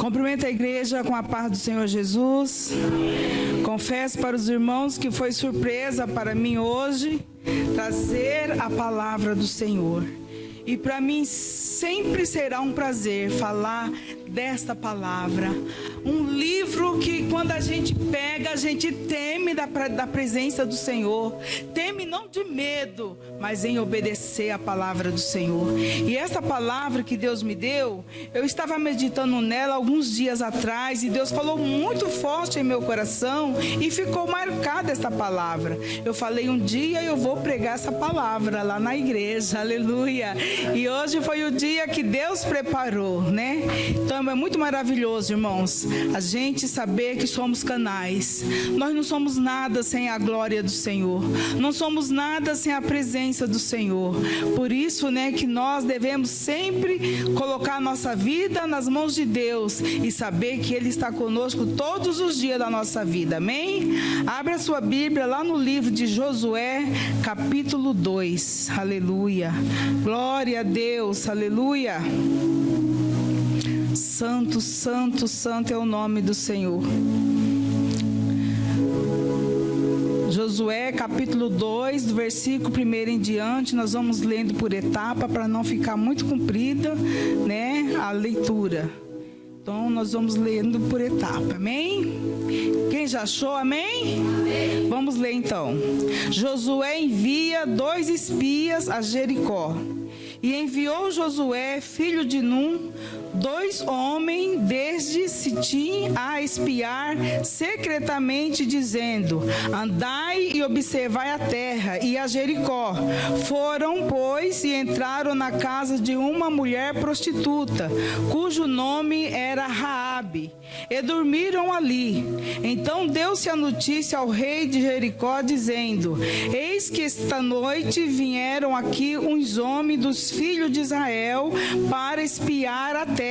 Cumprimento a igreja com a paz do Senhor Jesus. Confesso para os irmãos que foi surpresa para mim hoje trazer a palavra do Senhor. E para mim sempre será um prazer falar desta palavra. Um livro que quando a gente pega, a gente teme da presença do Senhor. Teme não de medo, mas em obedecer a palavra do Senhor. E essa palavra que Deus me deu, eu estava meditando nela alguns dias atrás e Deus falou muito forte em meu coração e ficou marcada essa palavra. Eu falei, um dia eu vou pregar essa palavra lá na igreja, aleluia. E hoje foi o dia que Deus preparou, né? Então é muito maravilhoso, irmãos, a gente saber que somos canais. Nós não somos nada sem a glória do Senhor. Não somos nada sem a presença do Senhor. Por isso, né, que nós devemos sempre colocar a nossa vida nas mãos de Deus e saber que Ele está conosco todos os dias da nossa vida. Amém? Abra sua Bíblia lá no livro de Josué, capítulo 2. Aleluia. Glória a Deus. Aleluia. Santo, santo, santo é o nome do Senhor. Josué capítulo 2, do versículo 1 em diante, nós vamos lendo por etapa para não ficar muito comprida, né, a leitura. Então nós vamos lendo por etapa, amém? Quem já achou, amém? Amém. Vamos ler então. Josué envia 2 espias a Jericó. E enviou Josué, filho de Num, 2 homens desde Sitim a espiar secretamente, dizendo: andai e observai a terra e a Jericó. Foram, pois, e entraram na casa de uma mulher prostituta, cujo nome era Raabe, e dormiram ali. Então deu-se a notícia ao rei de Jericó, dizendo: eis que esta noite vieram aqui uns homens dos filhos de Israel para espiar a terra.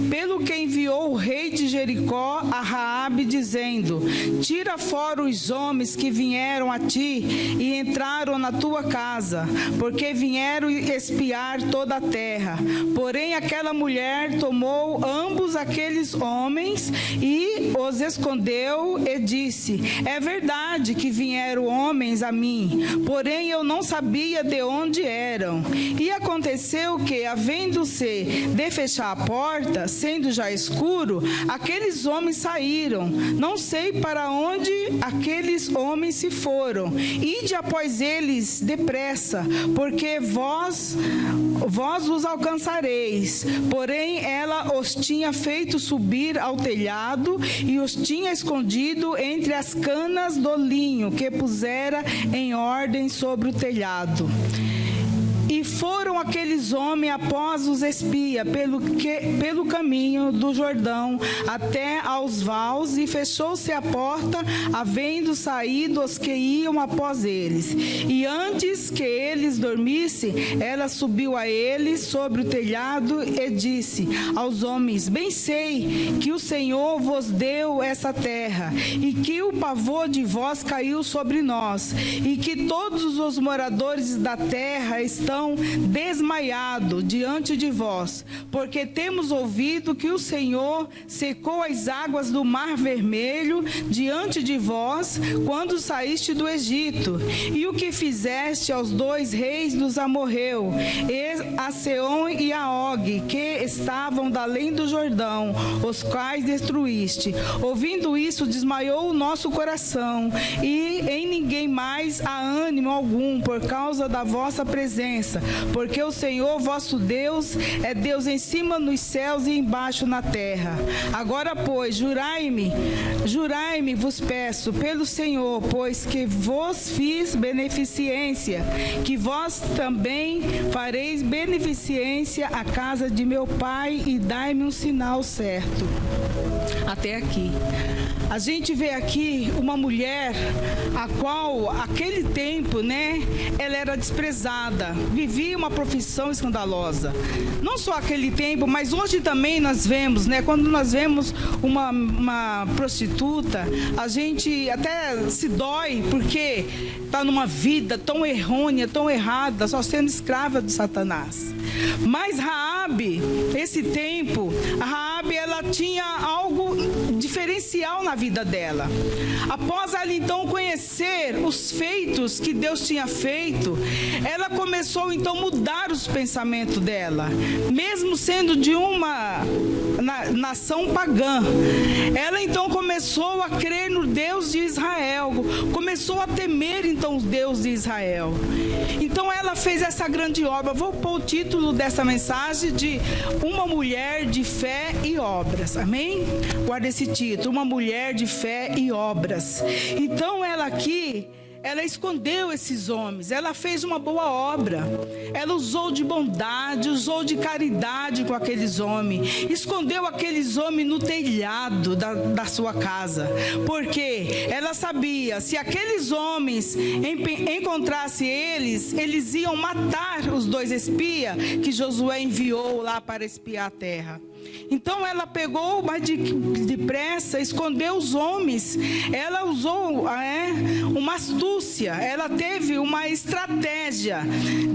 Pelo que enviou o rei de Jericó a Raabe, dizendo: tira fora os homens que vieram a ti e entraram na tua casa, porque vieram espiar toda a terra. Porém aquela mulher tomou ambos aqueles homens e os escondeu e disse: é verdade que vieram homens a mim, porém eu não sabia de onde eram. E aconteceu que, havendo-se de fechar a porta, sendo já escuro, aqueles homens saíram. Não sei para onde aqueles homens se foram. Ide após eles depressa, porque vós os alcançareis. Porém ela os tinha feito subir ao telhado e os tinha escondido entre as canas do linho que pusera em ordem sobre o telhado. E foram aqueles homens após os espias pelo caminho do Jordão até aos vales, e fechou-se a porta, havendo saído os que iam após eles. E antes que eles dormissem, ela subiu a eles sobre o telhado e disse aos homens: bem sei que o Senhor vos deu essa terra, e que o pavor de vós caiu sobre nós, e que todos os moradores da terra estão desmaiado diante de vós, porque temos ouvido que o Senhor secou as águas do Mar Vermelho diante de vós quando saíste do Egito, e o que fizeste aos 2 reis dos amorreus, a Seom e a Og, que estavam da além do Jordão, os quais destruíste. Ouvindo isso, desmaiou o nosso coração, e em ninguém mais há ânimo algum por causa da vossa presença, porque o Senhor vosso Deus é Deus em cima nos céus e embaixo na terra. Agora, pois, jurai-me, vos peço, pelo Senhor, pois que vos fiz beneficência, que vós também fareis beneficência à casa de meu pai, e dai-me um sinal certo. Até aqui. A gente vê aqui uma mulher a qual, aquele tempo, né, ela era desprezada, vivia uma profissão escandalosa. Não só aquele tempo, mas hoje também nós vemos, né, quando nós vemos uma prostituta, a gente até se dói, porque está numa vida tão errônea, tão errada, só sendo escrava de Satanás. Mas Raabe, esse tempo, a Raabe, ela ela tinha algo diferencial na vida dela. Após ela então conhecer os feitos que Deus tinha feito, ela começou então a mudar os pensamentos dela, mesmo sendo de uma nação pagã. Ela então começou a crer no Deus de Israel, começou a temer então o Deus de Israel. Então ela fez essa grande obra. Vou pôr o título dessa mensagem de Uma Mulher de Fé e Obras, amém? Guarda esse título, Uma Mulher de Fé e Obras. Então ela aqui, ela escondeu esses homens, ela fez uma boa obra, ela usou de bondade, usou de caridade com aqueles homens, escondeu aqueles homens no telhado da sua casa, porque ela sabia, se aqueles homens encontrassem eles iam matar os 2 espias que Josué enviou lá para espiar a terra. Então ela pegou, mas depressa, escondeu os homens. Ela usou uma astúcia, ela teve uma estratégia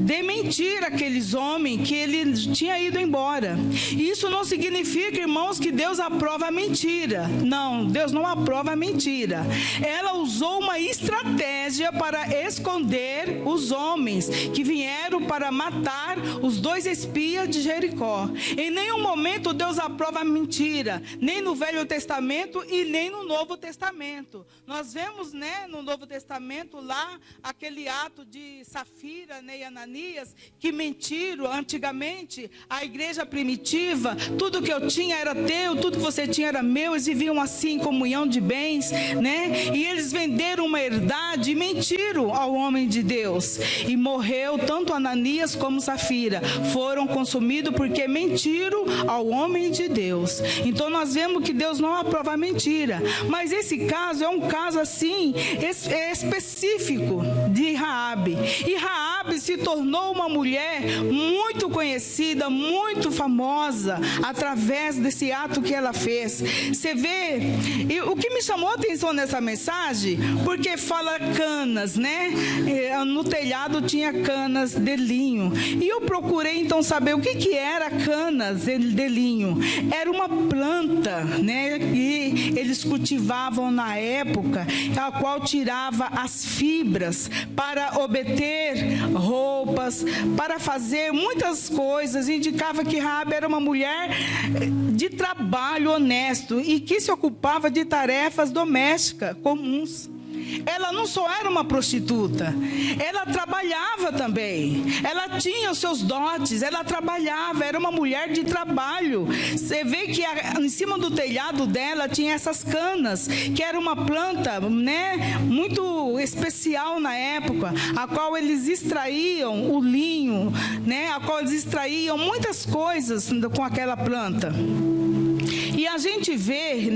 de mentir aqueles homens que ele tinha ido embora. Isso não significa, irmãos, que Deus aprova a mentira. Não, Deus não aprova a mentira. Ela usou uma estratégia para esconder os homens que vieram para matar os 2 espias de Jericó. Em nenhum momento Deus aprova a mentira, nem no Velho Testamento e nem no Novo Testamento. Nós vemos, no Novo Testamento lá, aquele ato de Safira, e Ananias, que mentiram antigamente, a igreja primitiva, tudo que eu tinha era teu, tudo que você tinha era meu, eles viviam assim em comunhão de bens, e eles venderam uma herdade e mentiram ao homem de Deus, e morreu tanto Ananias como Safira, foram consumidos porque mentiram ao homem de Deus. Então nós vemos que Deus não aprova a mentira, mas esse caso é um caso assim específico de Raabe, e Raabe se tornou uma mulher muito conhecida, muito famosa através desse ato que ela fez. Você vê, e o que me chamou a atenção nessa mensagem, porque fala canas, no telhado tinha canas de linho, e eu procurei então saber o que era canas de linho. Era uma planta, que eles cultivavam na época, a qual tirava as fibras para obter roupas, para fazer muitas coisas. Indicava que Raabe era uma mulher de trabalho honesto e que se ocupava de tarefas domésticas comuns. Ela não só era uma prostituta, ela trabalhava também, ela tinha os seus dotes, ela trabalhava, era uma mulher de trabalho. Você vê que em cima do telhado dela tinha essas canas, que era uma planta, muito especial na época, a qual eles extraíam o linho, a qual eles extraíam muitas coisas com aquela planta. E a gente vê,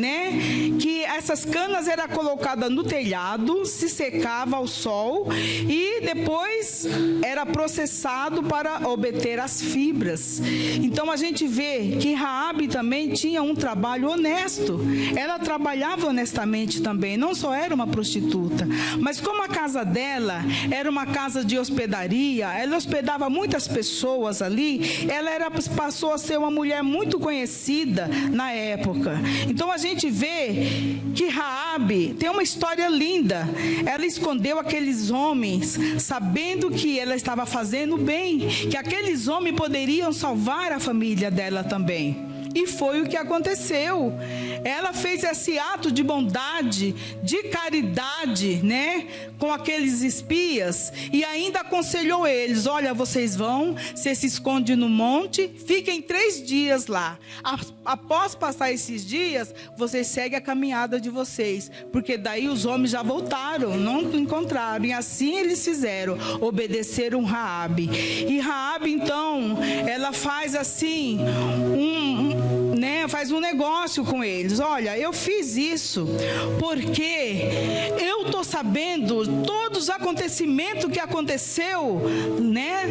que essas canas eram colocadas no telhado, se secava ao sol e depois era processado para obter as fibras. Então a gente vê que Raabe também tinha um trabalho honesto. Ela trabalhava honestamente também, não só era uma prostituta, mas como a casa dela era uma casa de hospedaria, ela hospedava muitas pessoas ali, ela passou a ser uma mulher muito conhecida na época. Então a gente vê que Raabe tem uma história linda. Ela escondeu aqueles homens, sabendo que ela estava fazendo bem, que aqueles homens poderiam salvar a família dela também. E foi o que aconteceu. Ela fez esse ato de bondade, de caridade, com aqueles espias, e ainda aconselhou eles: olha, vocês vão, você se esconde no monte, fiquem 3 dias lá. Após passar esses dias, vocês seguem a caminhada de vocês, porque daí os homens já voltaram, não encontraram, e assim eles fizeram, obedeceram Raabe. E Raabe então, ela faz assim faz um negócio com eles: olha, eu fiz isso porque eu estou sabendo todos os acontecimentos que aconteceu,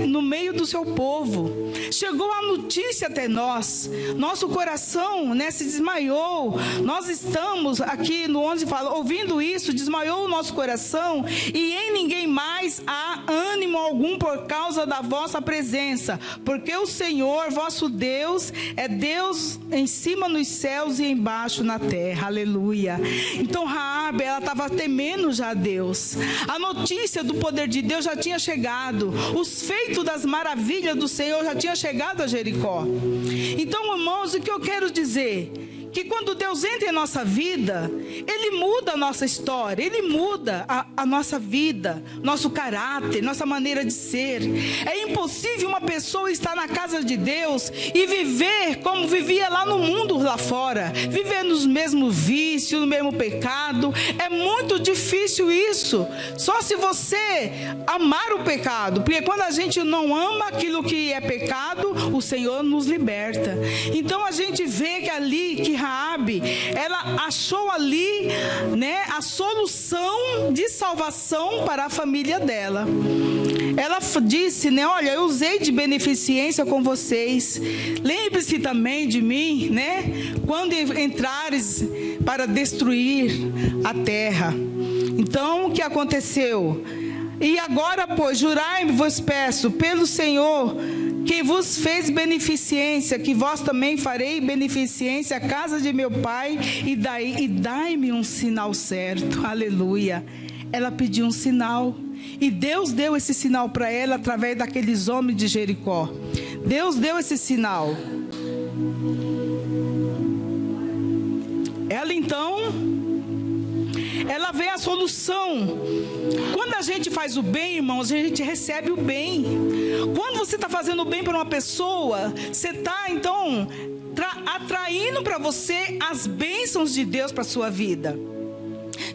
no meio do seu povo. Chegou a notícia até nós, nosso coração, se desmaiou. Nós estamos aqui no 11 ouvindo isso, desmaiou o nosso coração, e em ninguém mais há ânimo algum por causa da vossa presença, porque o Senhor, vosso Deus, é Deus em cima nos céus e embaixo na terra. Aleluia. Então Raabe, ela estava temendo já a Deus. A notícia do poder de Deus já tinha chegado. Os feitos das maravilhas do Senhor já tinha chegado a Jericó. Então, irmãos, o que eu quero dizer? Que quando Deus entra em nossa vida, Ele muda a nossa história, Ele muda a nossa vida, nosso caráter, nossa maneira de ser. É impossível uma pessoa estar na casa de Deus e viver como vivia lá no mundo lá fora, viver nos mesmos vícios, no mesmo pecado. É muito difícil isso, só se você amar o pecado, porque quando a gente não ama aquilo que é pecado, o Senhor nos liberta. Então a gente vê que ali, que Raabe, ela achou ali, né, a solução de salvação para a família dela. Ela disse, né, olha, eu usei de beneficência com vocês. Lembre-se também de mim, né, quando entrares para destruir a terra. Então, o que aconteceu? E agora, pois, jurai-me, vos peço, pelo Senhor, que vos fez beneficência, que vós também farei beneficência à casa de meu pai, e dai-me um sinal certo. Aleluia. Ela pediu um sinal, e Deus deu esse sinal para ela através daqueles homens de Jericó. Deus deu esse sinal. Ela então, ela vê a solução. Quando a gente faz o bem, irmãos, a gente recebe o bem. Quando você está fazendo o bem para uma pessoa, você está então atraindo para você as bênçãos de Deus para a sua vida.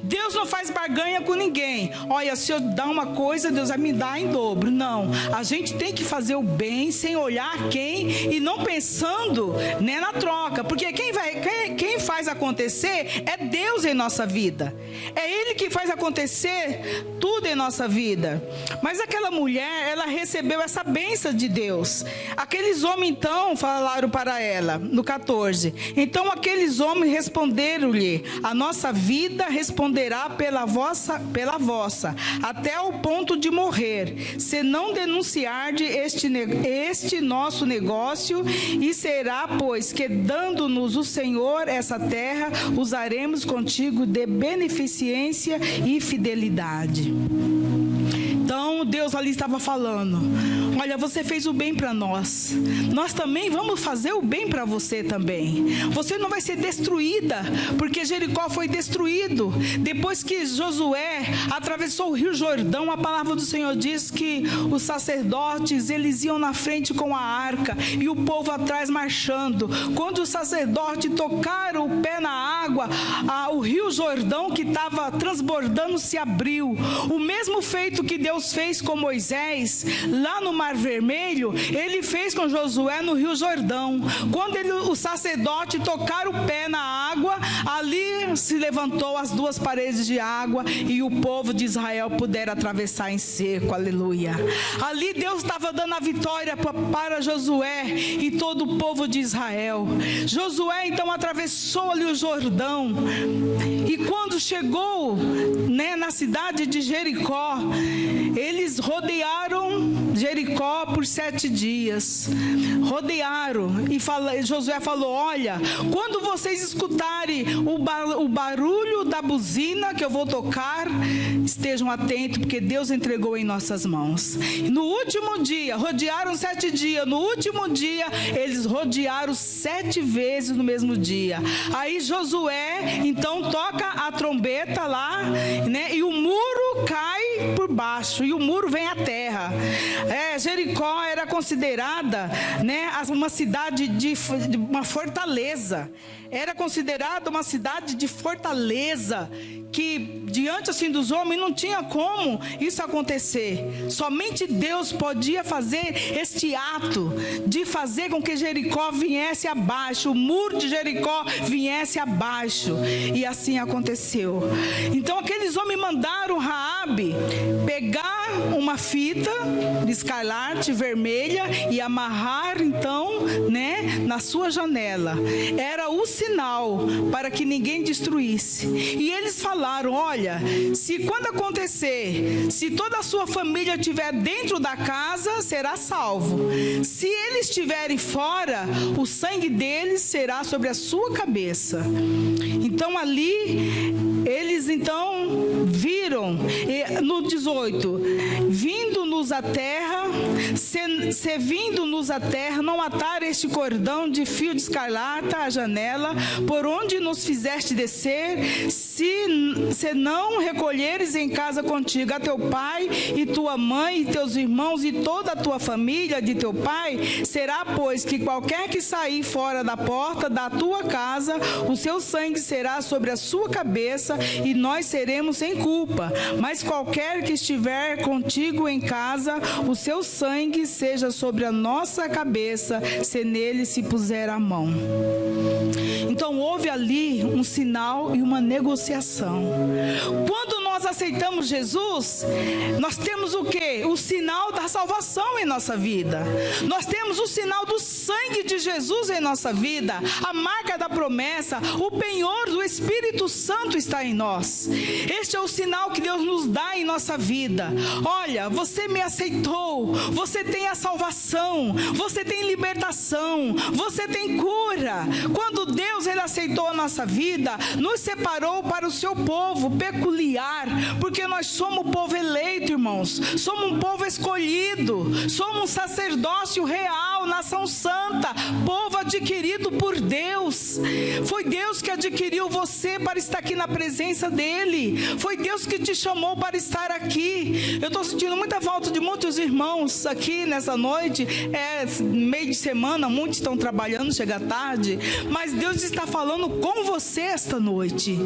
Deus não faz barganha com ninguém. Olha, se eu dar uma coisa, Deus vai me dar em dobro. Não, a gente tem que fazer o bem sem olhar quem e não pensando, né, na troca. Porque quem faz acontecer é Deus em nossa vida. É Ele que faz acontecer tudo em nossa vida. Mas aquela mulher, ela recebeu essa bênção de Deus. Aqueles homens então falaram para ela, no 14. Então aqueles homens responderam-lhe: a nossa vida responderá pela vossa, até o ponto de morrer, se não denunciarde este nosso negócio, e será, pois, que dando-nos o Senhor essa terra, usaremos contigo de beneficência e fidelidade. Então Deus ali estava falando: olha, você fez o bem para nós, nós também vamos fazer o bem para você também. Você não vai ser destruída, porque Jericó foi destruído depois que Josué atravessou o rio Jordão. A palavra do Senhor diz que os sacerdotes, eles iam na frente com a arca e o povo atrás marchando. Quando os sacerdotes tocaram o pé na água, o rio Jordão que estava transbordando se abriu. O mesmo feito que Deus fez com Moisés lá no Mar Vermelho, Ele fez com Josué no rio Jordão. Quando os sacerdotes tocaram o pé na água, ali se levantou as duas paredes de água e o povo de Israel puderam atravessar em seco. Aleluia. Ali Deus estava dando a vitória para Josué e todo o povo de Israel. Josué então atravessou ali o Jordão, e quando chegou, né, na cidade de Jericó, eles rodearam Jericó por 7 dias. Rodearam. E Josué falou: olha, quando vocês escutarem o barulho da buzina que eu vou tocar, estejam atentos, porque Deus entregou em nossas mãos. No último dia, rodearam 7 dias. No último dia, eles rodearam 7 vezes no mesmo dia. Aí Josué então toca a trombeta lá, né, e o muro cai por baixo, e o muro vem à terra. Jericó era considerada, né, uma cidade de uma fortaleza. Era considerada uma cidade de fortaleza, que diante assim dos homens não tinha como isso acontecer. Somente Deus podia fazer este ato de fazer com que Jericó viesse abaixo, o muro de Jericó viesse abaixo, e assim aconteceu. Então aqueles homens mandaram Raabe pegar uma fita de escarlate vermelha e amarrar então, na sua janela. Era o sinal para que ninguém destruísse. E eles falaram: olha, se quando acontecer, se toda a sua família estiver dentro da casa, será salvo. Se eles estiverem fora, o sangue deles será sobre a sua cabeça. Então ali, eles então viram, no 18, vindo-nos à terra, se vindo-nos à terra, não atar este cordão de fio de escarlata à janela, por onde nos fizeste descer, se não recolheres em casa contigo a teu pai e tua mãe e teus irmãos e toda a tua família de teu pai, será, pois, que qualquer que sair fora da porta da tua casa, o seu sangue será sobre a sua cabeça e nós seremos sem culpa. Mas qualquer que estiver contigo em casa, o seu sangue seja sobre a nossa cabeça, se nele se puser a mão. Então houve ali um sinal e uma negociação. Quando nós aceitamos Jesus, nós temos o quê? O sinal da salvação em nossa vida. Nós temos o sinal do sangue de Jesus em nossa vida, a marca da promessa, o penhor do Espírito Santo está em nós. Este é o sinal que Deus nos dá em nossa vida. Olha, você me aceitou, você tem a salvação, você tem libertação, você tem cura. Quando Deus ele aceitou a nossa vida, nos separou para o seu povo peculiar, porque nós somos o povo eleito, irmãos, somos um povo escolhido, somos um sacerdócio real, nação santa, povo adquirido por Deus. Foi Deus que adquiriu você para estar aqui na presença dele, foi Deus que te chamou para estar aqui. Eu estou sentindo muita falta de muitos irmãos aqui nessa noite, meio de semana, muitos estão trabalhando, chega tarde, mas Deus está falando com você esta noite.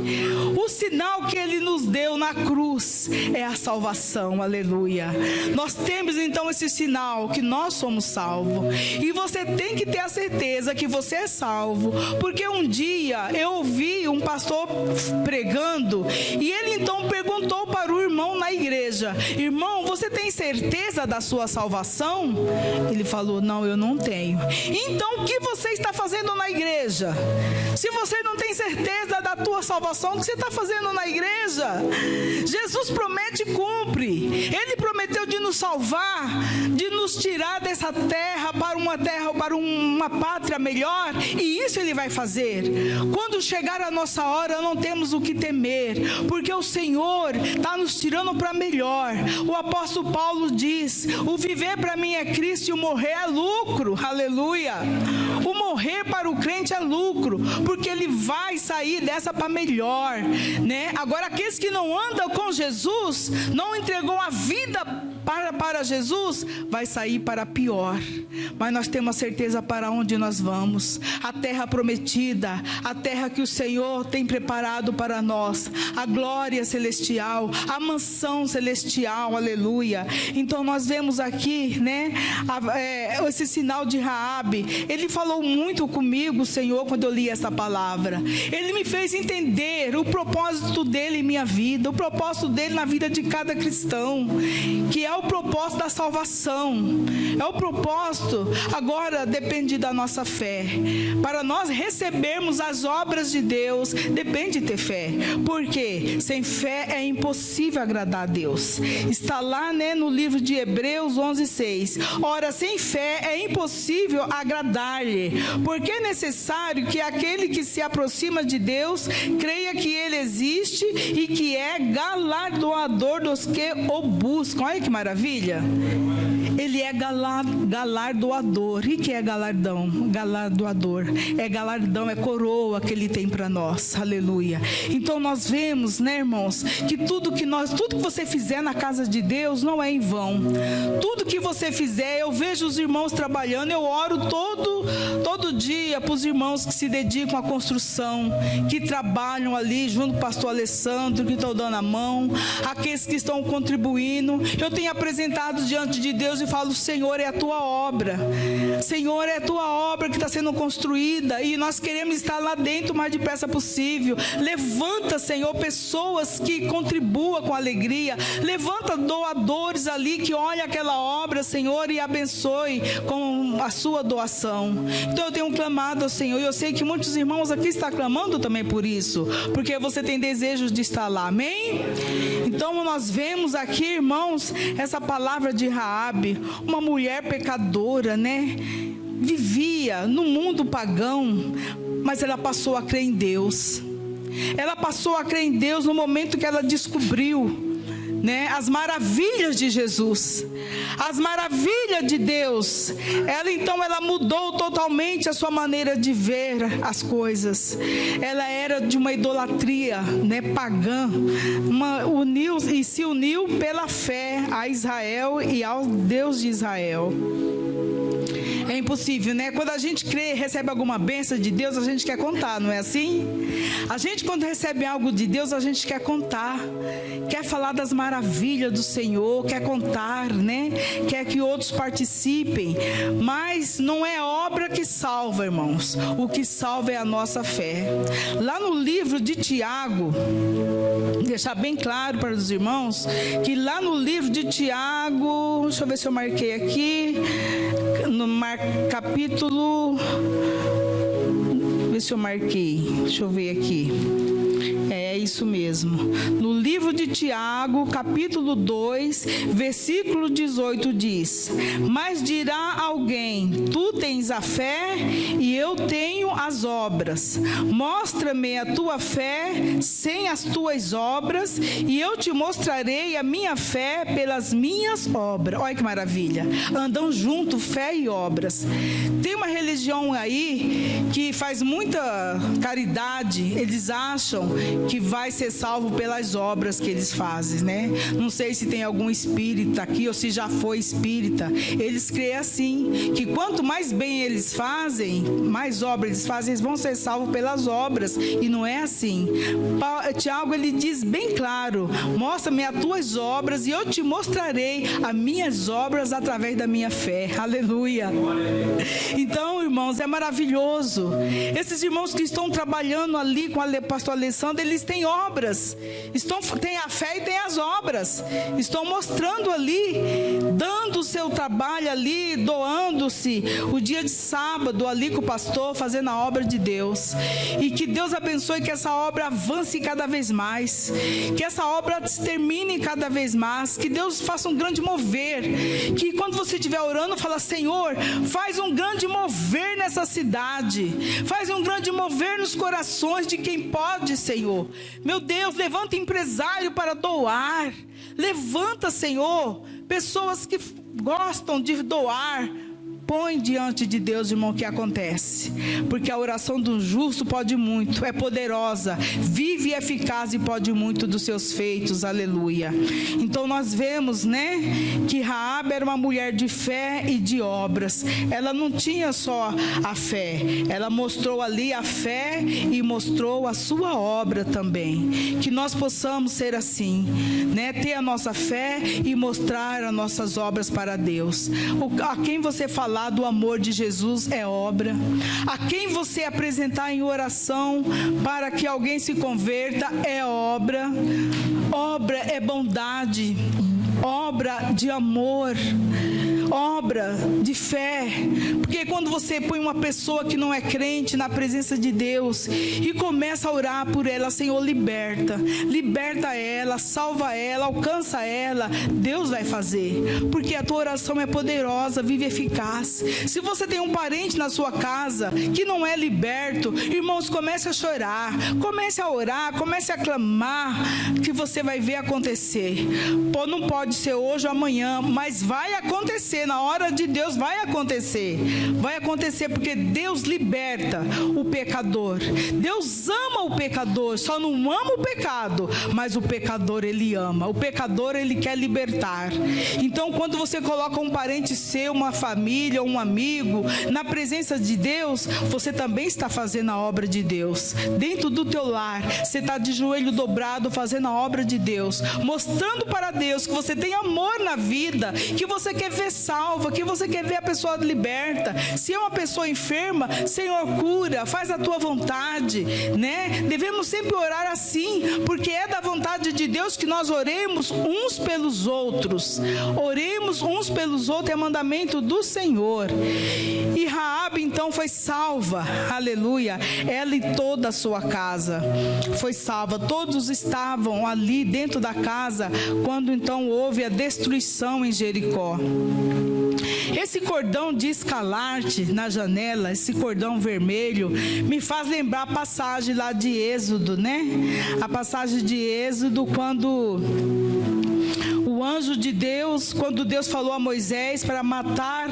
O sinal que ele nos deu na cruz é a salvação, aleluia. Nós temos então esse sinal que nós somos salvos, e você tem que ter a certeza que você é salvo, porque um dia eu ouvi um pastor pregando, e ele então perguntou para o irmão na igreja: irmão, você tem certeza da sua salvação? Ele falou: não, eu não tenho. Então o que você está fazendo na igreja? Se você não tem certeza da tua salvação, o que você está fazendo na igreja? Jesus promete e cumpre. Ele prometeu de nos salvar, de nos tirar dessa terra para uma pátria melhor, e isso ele vai fazer. Quando chegar a nossa hora, não temos o que temer, porque o Senhor está nos tirando para melhor. O apóstolo Paulo diz: o viver para mim é Cristo e o morrer é lucro, aleluia. O morrer para o crente é lucro, porque ele vai sair dessa para melhor, Agora, aqueles que não andam com Jesus, não entregou a vida para Jesus, vai sair para pior. Mas nós temos a certeza para onde nós vamos. A terra prometida, a terra que o Senhor tem preparado para nós, a glória celestial, a mansão celestial, aleluia. Então nós vemos aqui, esse sinal de Raabe. Ele falou muito comigo, Senhor, quando eu li essa palavra. Ele me fez entender o propósito dele em minha vida, o propósito dele na vida de cada cristão, que é o propósito da salvação, é o propósito. Agora depende da nossa fé. Para nós recebermos as obras de Deus, depende de ter fé, porque sem fé é impossível agradar a Deus. Está lá, no livro de Hebreus 11:6. Ora, sem fé é impossível agradar-lhe, porque é necessário que aquele que se aproxima de Deus creia que ele existe e que é galardoador dos que o buscam. Olha que maravilha! Ele é galardoador. E que é galardão? Galardoador. É galardão, é coroa que ele tem para nós. Aleluia. Então nós vemos, irmãos, que tudo que você fizer na casa de Deus não é em vão. Tudo que você fizer, eu vejo os irmãos trabalhando, eu oro todo dia para os irmãos que se dedicam à construção, que trabalham ali junto com o pastor Alessandro, que estão dando a mão, aqueles que estão contribuindo. Eu tenho apresentado diante de Deus e falo: Senhor, é a tua obra. Senhor, é a tua obra que está sendo construída e nós queremos estar lá dentro o mais depressa possível. Levanta, Senhor, pessoas que contribuam com alegria. Levanta doadores ali que olhem aquela obra, Senhor, e abençoe com a sua doação. Então eu tenho clamado ao Senhor, e eu sei que muitos irmãos aqui estão clamando também por isso, porque você tem desejos de estar lá, amém? Então nós vemos aqui, irmãos, essa palavra de Raabe, uma mulher pecadora, né? Vivia no mundo pagão, mas ela passou a crer em Deus. Ela passou a crer em Deus no momento que ela descobriu, né, as maravilhas de Jesus, as maravilhas de Deus. Ela mudou totalmente a sua maneira de ver as coisas. Ela era de uma idolatria, né, pagã, se uniu pela fé a Israel e ao Deus de Israel. É impossível, né? Quando a gente crê, recebe alguma bênção de Deus, a gente quer contar, não é assim? A gente, quando recebe algo de Deus, a gente quer contar, quer falar das maravilhas do Senhor, quer contar, né? Quer que outros participem, mas não é obra que salva, irmãos. O que salva é a nossa fé. Lá no livro de Tiago, deixar bem claro para os irmãos, que lá no livro de Tiago, deixa eu ver se eu marquei aqui, no capítulo, deixa eu ver aqui, é isso mesmo, no livro de Tiago, capítulo 2, versículo 18 diz: mas dirá alguém, tu tens a fé e eu tenho as obras, mostra-me a tua fé sem as tuas obras e eu te mostrarei a minha fé pelas minhas obras. Olha que maravilha, andam junto fé e obras. Tem uma religião aí que faz muita caridade, eles acham que vai ser salvo pelas obras que eles fazem, né? Não sei se tem algum espírita aqui ou se já foi espírita. Eles creem assim, que quanto mais bem eles fazem, mais obras eles fazem, eles vão ser salvos pelas obras, e não é assim. Tiago, ele diz bem claro: mostra-me as tuas obras e eu te mostrarei as minhas obras através da minha fé. Aleluia. Então, irmãos, é maravilhoso. Esses irmãos que estão trabalhando ali com o pastor Alessandro, eles têm obras, têm a fé e têm as obras, estão mostrando ali, dando o seu trabalho ali, doando-se o dia de sábado ali com o pastor, fazendo a obra de Deus. E que Deus abençoe, que essa obra avance cada vez mais, que essa obra termine cada vez mais, que Deus faça um grande mover, que quando você estiver orando, fala: Senhor, faz um grande mover nessa cidade, faz um grande mover nos corações de quem pode, Senhor. Meu Deus, levanta empresário para doar, levanta, Senhor, pessoas que gostam de doar. Põe diante de Deus, irmão, o que acontece, porque a oração do justo pode muito, é poderosa, vive e eficaz e pode muito dos seus feitos. Aleluia. Então nós vemos, né, que Raabe era uma mulher de fé e de obras. Ela não tinha só a fé, ela mostrou ali a fé e mostrou a sua obra também. Que nós possamos ser assim, né, ter a nossa fé e mostrar as nossas obras para Deus. A quem você falar do amor de Jesus é obra. A quem você apresentar em oração para que alguém se converta é obra. Obra é bondade, obra de amor, obra de fé. Porque quando você põe uma pessoa que não é crente na presença de Deus e começa a orar por ela: Senhor, liberta ela, salva ela, alcança ela, Deus vai fazer, porque a tua oração é poderosa, vive eficaz. Se você tem um parente na sua casa que não é liberto, irmãos, comece a chorar, comece a orar, comece a clamar, que você vai ver acontecer. Não pode ser hoje ou amanhã, mas vai acontecer. Na hora de Deus vai acontecer, porque Deus liberta o pecador. Deus ama o pecador, só não ama o pecado, mas o pecador ele ama, o pecador ele quer libertar. Então quando você coloca um parente seu, uma família, um amigo na presença de Deus, você também está fazendo a obra de Deus. Dentro do teu lar, você está de joelho dobrado fazendo a obra de Deus, mostrando para Deus que você tem amor na vida, que você quer ver salva, que você quer ver a pessoa liberta. Se é uma pessoa enferma, Senhor, cura, faz a tua vontade, né? Devemos sempre orar assim, porque é da vontade de Deus que nós oremos uns pelos outros. Oremos uns pelos outros, é mandamento do Senhor. E Raabe então foi salva, aleluia, ela e toda a sua casa foi salva. Todos estavam ali dentro da casa quando então houve a destruição em Jericó. Esse cordão de escarlate na janela, esse cordão vermelho, me faz lembrar a passagem lá de Êxodo, né? A passagem de Êxodo, quando o anjo de Deus, quando Deus falou a Moisés para matar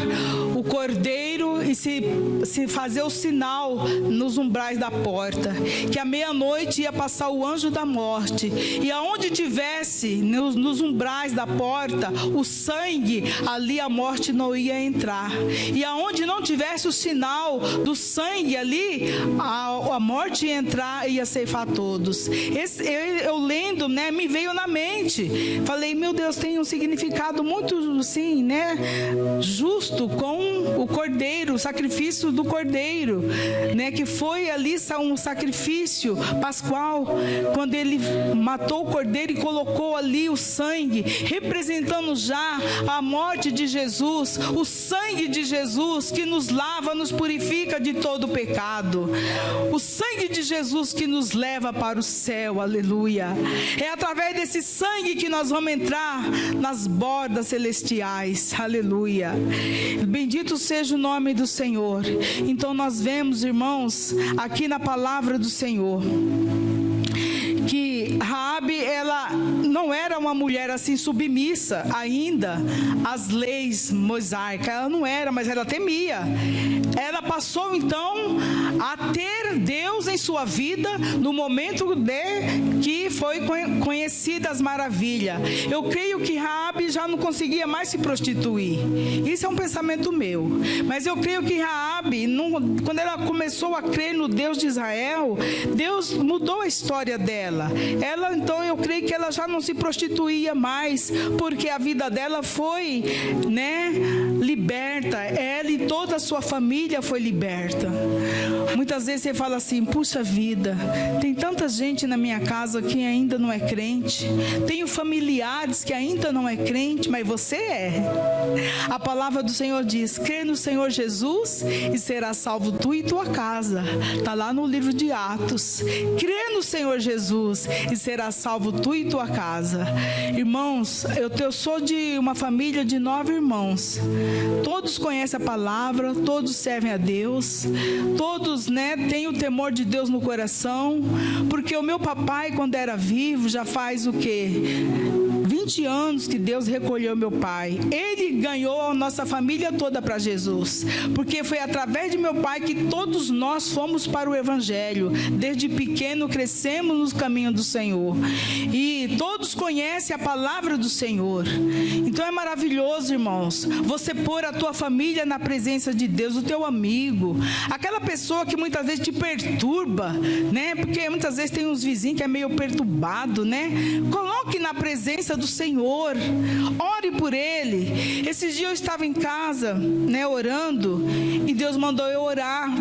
o cordeiro e se fazer o sinal nos umbrais da porta, que à meia-noite ia passar o anjo da morte, e aonde tivesse nos umbrais da porta o sangue, ali a morte não ia entrar, e aonde não tivesse o sinal do sangue ali, a morte ia entrar e ia ceifar todos. Eu lendo, né, me veio na mente, falei, meu Deus, tem um significado muito assim, né, justo com o cordeiro, o sacrifício do cordeiro, né, que foi ali um sacrifício pascual, quando ele matou o cordeiro e colocou ali o sangue, representando já a morte de Jesus, o sangue de Jesus que nos lava, nos purifica de todo o pecado, o sangue de Jesus que nos leva para o céu, aleluia. É através desse sangue que nós vamos entrar nas bordas celestiais, aleluia. Bendito seja o nome do Senhor. Então nós vemos, irmãos, aqui na palavra do Senhor, que Raabe, ela não era uma mulher assim submissa ainda às leis mosaicas, ela não era, mas ela temia. Ela passou então a ter Deus em sua vida no momento que foi conhecida as maravilhas. Eu creio que Raabe já não conseguia mais se prostituir. Isso é um pensamento meu. Mas eu creio que Raabe, quando ela começou a crer no Deus de Israel, Deus mudou a história dela. Ela, então, eu creio que ela já não se prostituía mais, porque a vida dela foi, né, liberta. Ela e toda a sua família foi liberta. Muitas vezes você fala assim, puxa vida, tem tanta gente na minha casa que ainda não é crente, tenho familiares que ainda não é crente, mas você é. A palavra do Senhor diz, crê no Senhor Jesus e será salvo tu e tua casa. Está lá no livro de Atos. Crê no Senhor Jesus e será salvo tu e tua casa. Irmãos, eu sou de uma família de 9 irmãos. Todos conhecem a palavra, todos servem a Deus, todos, né, têm o temor de Deus no coração, porque o meu papai, quando era vivo, já faz o quê? 20 anos que Deus recolheu meu pai. Ele ganhou a nossa família toda para Jesus, porque foi através de meu pai que todos nós fomos para o Evangelho. Desde pequeno crescemos nos caminhos do Senhor, e todos conhecem a palavra do Senhor. Então é maravilhoso, irmãos, você pôr a tua família na presença de Deus, o teu amigo, aquela pessoa que muitas vezes te perturba, né? Porque muitas vezes tem uns vizinhos que é meio perturbado, né? Coloque na presença do Senhor, ore por ele. Esses dias eu estava em casa, né, orando, e Deus mandou eu orar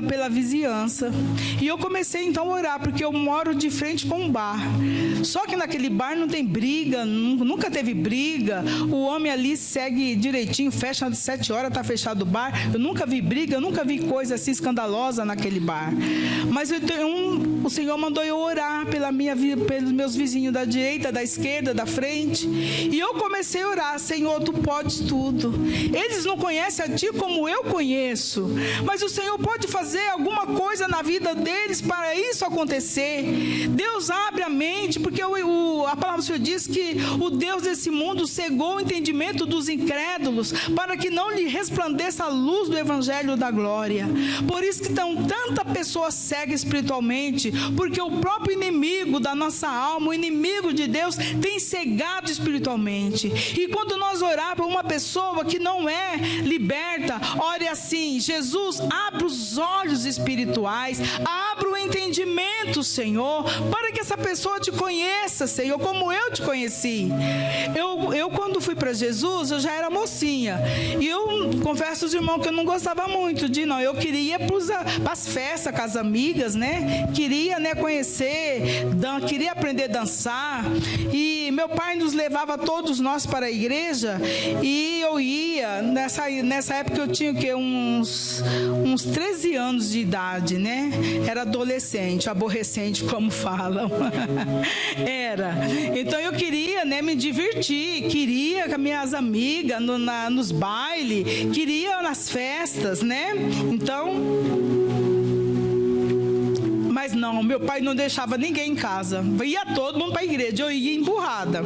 pela vizinhança, e eu comecei então a orar, porque eu moro de frente com um bar, só que naquele bar não tem briga, nunca teve briga, o homem ali segue direitinho, fecha às 7 horas, está fechado o bar, eu nunca vi briga, eu nunca vi coisa assim escandalosa naquele bar, mas o Senhor mandou eu orar pelos meus vizinhos da direita, da esquerda, da frente, e eu comecei a orar, Senhor, tu podes tudo, eles não conhecem a ti como eu conheço, mas o Senhor pode fazer alguma coisa na vida deles para isso acontecer. Deus abre a mente, porque a palavra do Senhor diz que o Deus desse mundo cegou o entendimento dos incrédulos, para que não lhe resplandeça a luz do Evangelho da glória. Por isso que estão tanta pessoa cega espiritualmente, porque o próprio inimigo da nossa alma, o inimigo de Deus, tem cegado espiritualmente. E quando nós orarmos para uma pessoa que não é liberta, ore assim, Jesus, abre os olhos espirituais, abre o o entendimento, Senhor, para que essa pessoa te conheça, Senhor, como eu te conheci. Eu quando fui para Jesus, eu já era mocinha, e eu confesso aos irmãos que eu não gostava muito de, não, eu queria para as festas com as amigas, né, queria, né, conhecer, queria aprender a dançar, e meu pai nos levava todos nós para a igreja, e eu ia, nessa época eu tinha o quê? Uns 13 anos de idade, né, era adolescente, aborrecente, como falam, era, então eu queria, né, me divertir, queria com as minhas amigas nos bailes, queria nas festas, né, então, mas não, meu pai não deixava ninguém em casa, ia todo mundo para a igreja, eu ia emburrada.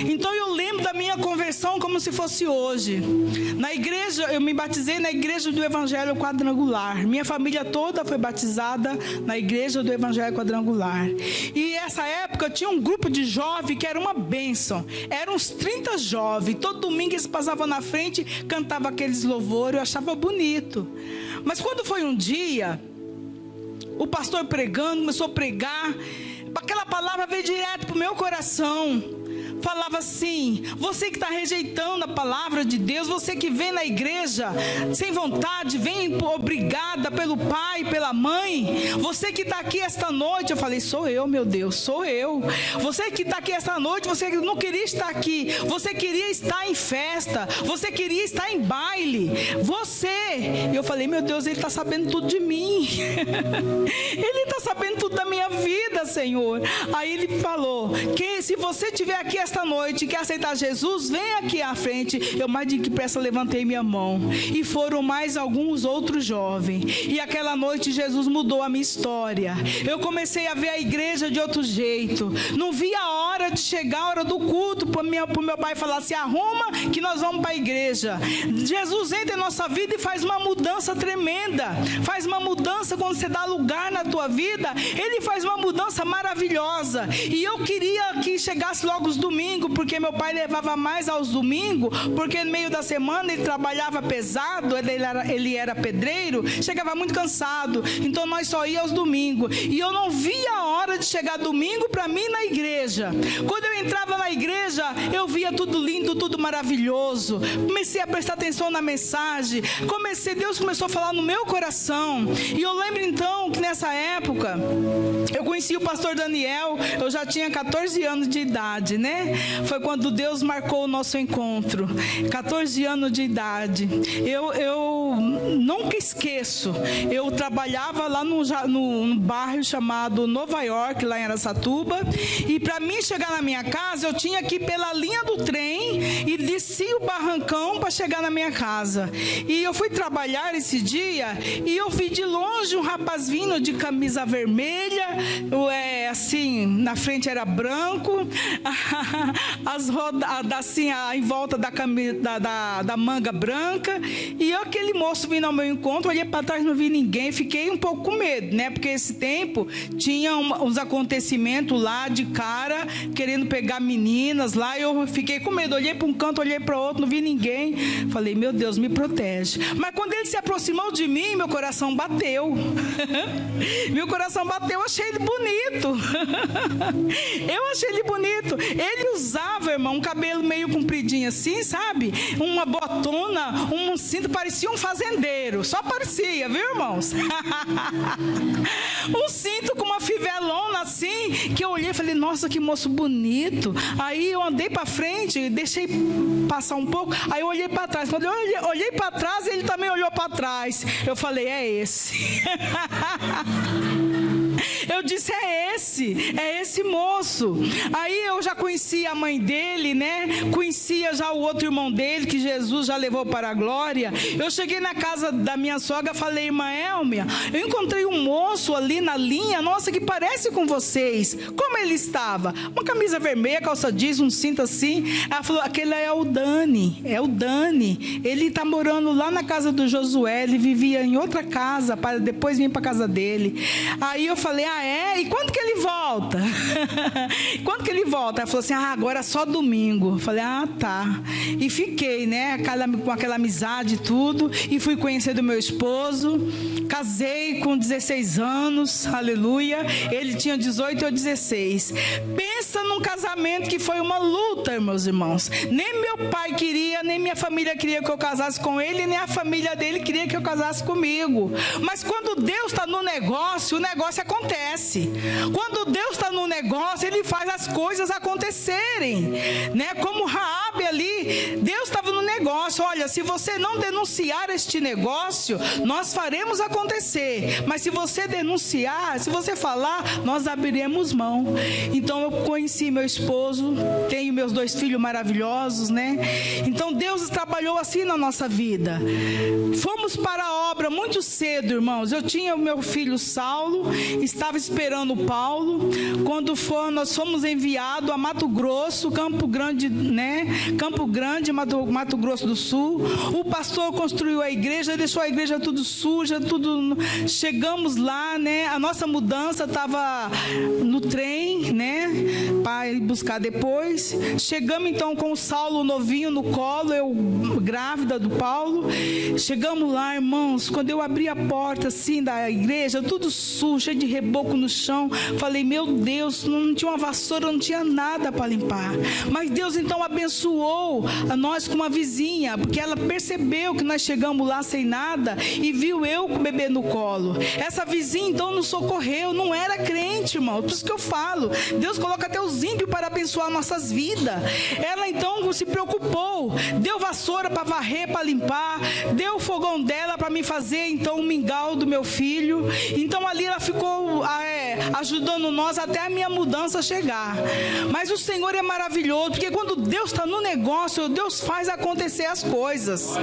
Então eu lembro da minha conversão como se fosse hoje. Na igreja, eu me batizei na igreja do Evangelho Quadrangular. Minha família toda foi batizada na igreja do Evangelho Quadrangular. E essa época tinha um grupo de jovens que era uma bênção. Eram uns 30 jovens. Todo domingo eles passavam na frente, cantavam aqueles louvores, eu achava bonito. Mas quando foi um dia, o pastor pregando, começou a pregar, aquela palavra veio direto para o meu coração. Falava assim: você que está rejeitando a palavra de Deus, você que vem na igreja sem vontade, vem obrigada pelo pai, pela mãe, você que está aqui esta noite, eu falei, sou eu, meu Deus, sou eu. Você que está aqui esta noite, você não queria estar aqui, você queria estar em festa, você queria estar em baile, você. Eu falei, meu Deus, ele está sabendo tudo de mim, ele está sabendo tudo da minha vida, Senhor. Aí ele falou, que se você estiver aqui esta noite e quer aceitar Jesus, vem aqui à frente. Eu mais de depressa levantei minha mão, e foram mais alguns outros jovens, e aquela noite Jesus mudou a minha história. Eu comecei a ver a igreja de outro jeito, não via a hora de chegar a hora do culto para o meu pai falar assim, arruma que nós vamos para a igreja. Jesus entra em nossa vida e faz uma mudança tremenda, faz uma mudança quando você dá lugar na tua vida, ele faz uma mudança maravilhosa. E eu queria que chegasse logo os domingos, porque meu pai levava mais aos domingos, porque no meio da semana ele trabalhava pesado, ele era pedreiro, chegava muito cansado, então nós só íamos aos domingos, e eu não via a hora de chegar domingo para mim na igreja. Quando eu entrava na igreja, eu via tudo lindo, tudo maravilhoso, comecei a prestar atenção na mensagem, Deus começou a falar no meu coração. E eu lembro então que nessa época eu conheci o pastor Daniel, eu já tinha 14 anos de idade, né? Foi quando Deus marcou o nosso encontro, 14 anos de idade. Eu nunca esqueço, eu trabalhava lá no bairro chamado Nova York, lá em Araçatuba, e para mim chegar na minha casa, eu tinha que ir pela linha do trem e descia o barrancão para chegar na minha casa. E eu fui trabalhar esse dia, e eu vi de longe um rapaz vindo de camisa vermelha, assim, na frente era branco, as rodas assim, em volta da camisa, da manga branca, e aquele moço vindo ao meu encontro, olhei para trás, não vi ninguém, fiquei um pouco com medo, né, porque esse tempo tinha uns acontecimentos lá de cara, querendo pegar meninas lá, eu fiquei com medo, olhei para um canto, olhei para outro, não vi ninguém, falei, meu Deus, me protege. Mas quando ele se aproximou de mim, meu coração bateu, meu coração bateu, eu achei ele bonito, eu achei ele bonito, ele usava, irmão, um cabelo meio compridinho assim, sabe, uma botona, um cinto, parecia um fazendeiro, só parecia, viu, irmãos? Um cinto com uma fivelona assim, que eu olhei e falei, nossa, que moço bonito. Aí eu andei para frente, deixei passar um pouco, aí eu olhei para trás, quando eu olhei para trás, ele também olhou para trás, eu falei, é esse. Eu disse, é esse moço. Aí eu já conhecia a mãe dele, né? Conhecia já o outro irmão dele, que Jesus já levou para a glória. Eu cheguei na casa da minha sogra, falei, irmã Elmia, eu encontrei um moço ali na linha, nossa, que parece com vocês. Como ele estava? Uma camisa vermelha, calça jeans, um cinto assim. Ela falou, aquele é o Dani, ele está morando lá na casa do Josué, ele vivia em outra casa, para depois vir para a casa dele. Aí eu falei, e quando que ele volta? volta? Quando que ele volta? Ela falou assim, agora é só domingo. Eu falei, tá. E fiquei, né, com aquela amizade e tudo, e fui conhecer do meu esposo. Casei com 16 anos, aleluia. Ele tinha 18 e eu 16. Pensa num casamento que foi uma luta, meus irmãos. Nem meu pai queria, nem minha família queria que eu casasse com ele, nem a família dele queria que eu casasse comigo. Mas quando Deus está no negócio, o negócio acontece. Quando Deus está no negócio, Ele faz as coisas acontecerem, né? Como Raabe ali, Deus estava no negócio. Olha, se você não denunciar este negócio, nós faremos acontecer. Mas se você denunciar, se você falar, nós abriremos mão. Então eu conheci meu esposo, tenho meus 2 filhos maravilhosos, né? Então Deus trabalhou assim na nossa vida. Fomos para a obra muito cedo, irmãos. Eu tinha o meu filho Saulo, estava esperando o Paulo. Quando nós fomos enviados a Mato Grosso, Campo Grande, né? Campo Grande, Mato Grosso do Sul. O pastor construiu a igreja, deixou a igreja tudo suja, tudo. Chegamos lá, né? A nossa mudança estava no trem, né? Para ir buscar depois. Chegamos então com o Saulo novinho no colo, eu grávida do Paulo. Chegamos lá, irmãos, quando eu abri a porta assim da igreja, tudo sujo, cheio de reboco no chão, falei, meu Deus, não tinha uma vassoura, não tinha nada para limpar. Mas Deus então abençoou a nós com uma vizinha, porque ela percebeu que nós chegamos lá sem nada e viu eu com o bebê no colo. Essa vizinha então nos socorreu, não era crente, irmão, por isso que eu falo, Deus coloca até os ímpios para abençoar nossas vidas. Ela então se preocupou, deu vassoura para varrer, para limpar, deu o fogão dela para me fazer então um mingau do meu filho. Então ali ela ficou ajudando nós até a minha mudança chegar. Mas o Senhor é maravilhoso, porque quando Deus está no negócio, Deus faz acontecer as coisas.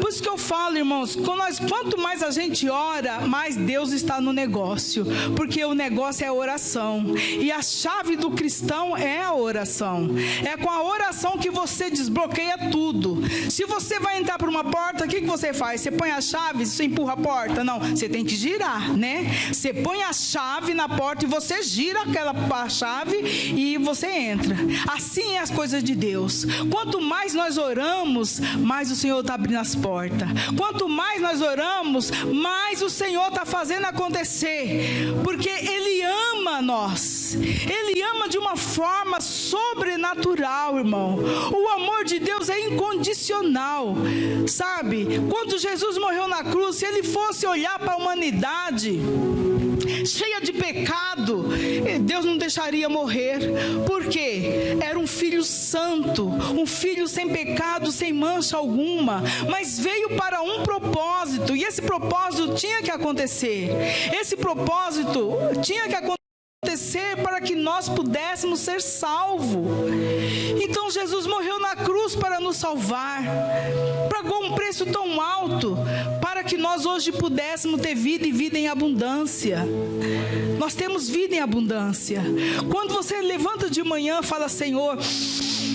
Por isso que eu falo, irmãos, quanto mais a gente ora, mais Deus está no negócio, porque o negócio é a oração, e a chave do cristão é a oração. É com a oração que você desbloqueia tudo. Se você vai entrar por uma porta, o que você faz? Você põe a chave, você empurra a porta? Não, você tem que girar, né? Você põe a chave na porta e você gira a chave e você entra. Assim é as coisas de Deus. Quanto mais nós oramos, mais o Senhor está abrindo as portas. Quanto mais nós oramos, mais o Senhor está fazendo acontecer, porque Ele ama nós. Ele ama de uma forma sobrenatural, irmão. O amor de Deus é incondicional, sabe? Quando Jesus morreu na cruz, se Ele fosse olhar para a humanidade cheia de pecado, Deus não deixaria morrer. Por quê? Era um filho santo, um filho sem pecado, sem mancha alguma, mas veio para um propósito, e esse propósito tinha que acontecer. Esse propósito tinha que acontecer para que nós pudéssemos ser salvos. Então Jesus morreu na cruz para nos salvar, pagou um preço tão alto para que nós hoje pudéssemos ter vida e vida em abundância. Nós temos vida em abundância. Quando você levanta de manhã, fala, Senhor,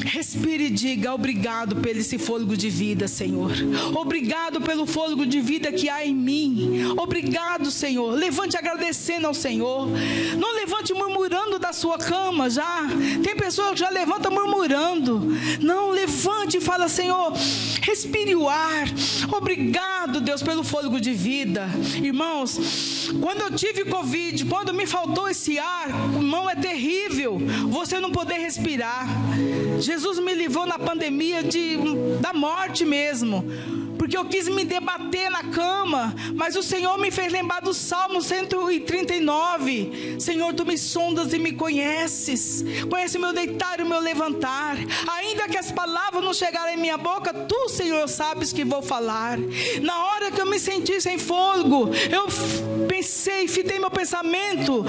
respire e diga, obrigado pelo esse fôlego de vida, Senhor. Obrigado pelo fôlego de vida que há em mim. Obrigado, Senhor. Levante agradecendo ao Senhor. Não levante murmurando da sua cama já. Tem pessoas que já levantam murmurando. Não, levante e fala, Senhor, respire o ar. Obrigado, Deus, pelo fôlego de vida. Irmãos, quando eu tive Covid, quando me faltou esse ar, irmão, é terrível você não poder respirar. Jesus me livrou na pandemia da morte mesmo, porque eu quis me debater na cama, mas o Senhor me fez lembrar do Salmo 139. Senhor, tu me sondas e me conheces, conhece o meu deitar e o meu levantar. Ainda que as palavras não chegarem em minha boca, tu, Senhor, sabes que vou falar. Na hora que eu me senti sem fôlego, eu pensei, fitei meu pensamento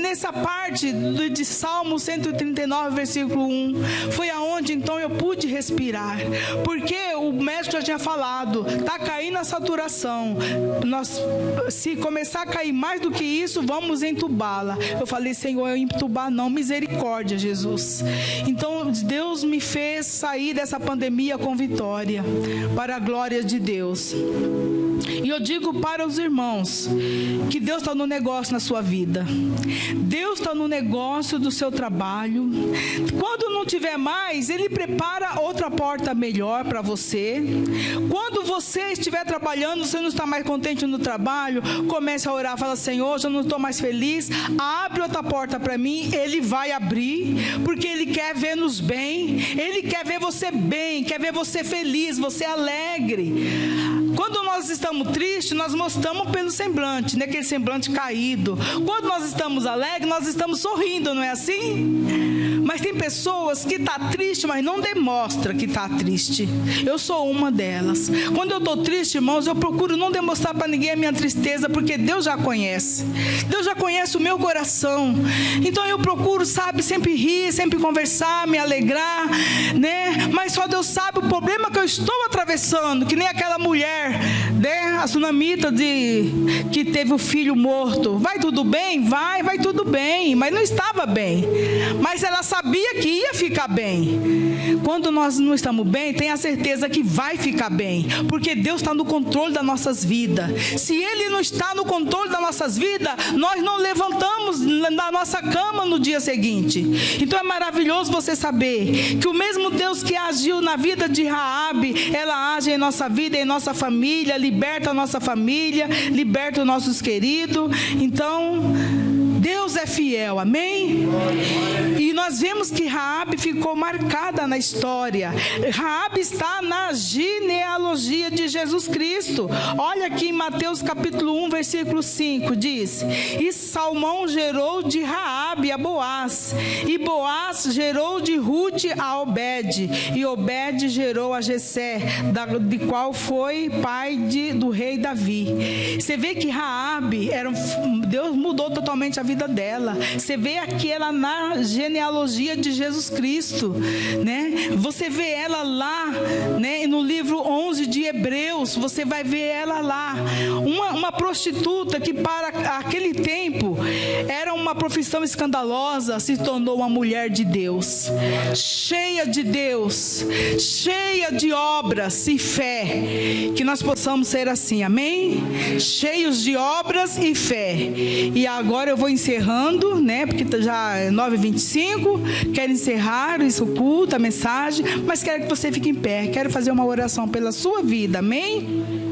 nessa parte de Salmo 139, versículo 1. Foi aonde então eu pude respirar, porque o médico já tinha falado, está caindo a saturação. Se começar a cair mais do que isso, vamos entubá-la. Eu falei, Senhor, eu entubar não, misericórdia, Jesus. Então Deus me fez sair dessa pandemia com vitória, para a glória de Deus. E eu digo para os irmãos que Deus está no negócio na sua vida. Deus está no negócio do seu trabalho. Quando não tiver mais, Ele prepara outra porta melhor para você. Quando você estiver trabalhando, você não está mais contente no trabalho, comece a orar, fala: Senhor, eu não estou mais feliz, abre outra porta para mim. Ele vai abrir, porque Ele quer ver-nos bem. Ele quer ver você bem, quer ver você feliz, você alegre. Quando nós estamos tristes, nós mostramos pelo semblante, né? Aquele semblante caído. Quando nós estamos alegres, nós estamos sorrindo, não é assim? Mas tem pessoas que estão tristes, mas não demonstra que está triste. Eu sou uma delas. Quando eu estou triste, irmãos, eu procuro não demonstrar para ninguém a minha tristeza, porque Deus já conhece. Deus já conhece o meu coração. Então eu procuro, sabe, sempre rir, sempre conversar, me alegrar, né? Mas só Deus sabe o problema que eu estou atravessando, que nem aquela mulher, né? A sunamita que teve o filho morto. Vai tudo bem? Vai tudo bem, mas não estava bem. Mas ela sabia que ia ficar bem. Quando nós não estamos bem, tenha certeza que vai ficar bem, porque Deus está no controle das nossas vidas. Se Ele não está no controle das nossas vidas, nós não levantamos da nossa cama no dia seguinte. Então é maravilhoso você saber que o mesmo Deus que agiu na vida de Raabe, ela age em nossa vida, em nossa família, liberta a nossa família, liberta os nossos queridos. Então Deus é fiel, amém? E nós vemos que Raabe ficou marcada na história. Raabe está na genealogia de Jesus Cristo. Olha aqui em Mateus capítulo 1, versículo 5, diz: E Salmão gerou de Raabe a Boaz, e Boaz gerou de Rute a Obed, e Obed gerou a Jessé, de qual foi pai do rei Davi. Você vê que Raabe, Deus mudou totalmente a vida dela. Você vê aqui ela na genealogia de Jesus Cristo, né? Você vê ela lá, né? No livro 11 de Hebreus, você vai ver ela lá, uma prostituta que para aquele tempo era uma profissão escandalosa, se tornou uma mulher de Deus, cheia de Deus, cheia de obras e fé. Que nós possamos ser assim, amém? Cheios de obras e fé. E agora eu vou encerrando, né? Porque já é 9h25. Quero encerrar isso, o culto, a mensagem, mas quero que você fique em pé. Quero fazer uma oração pela sua vida, amém?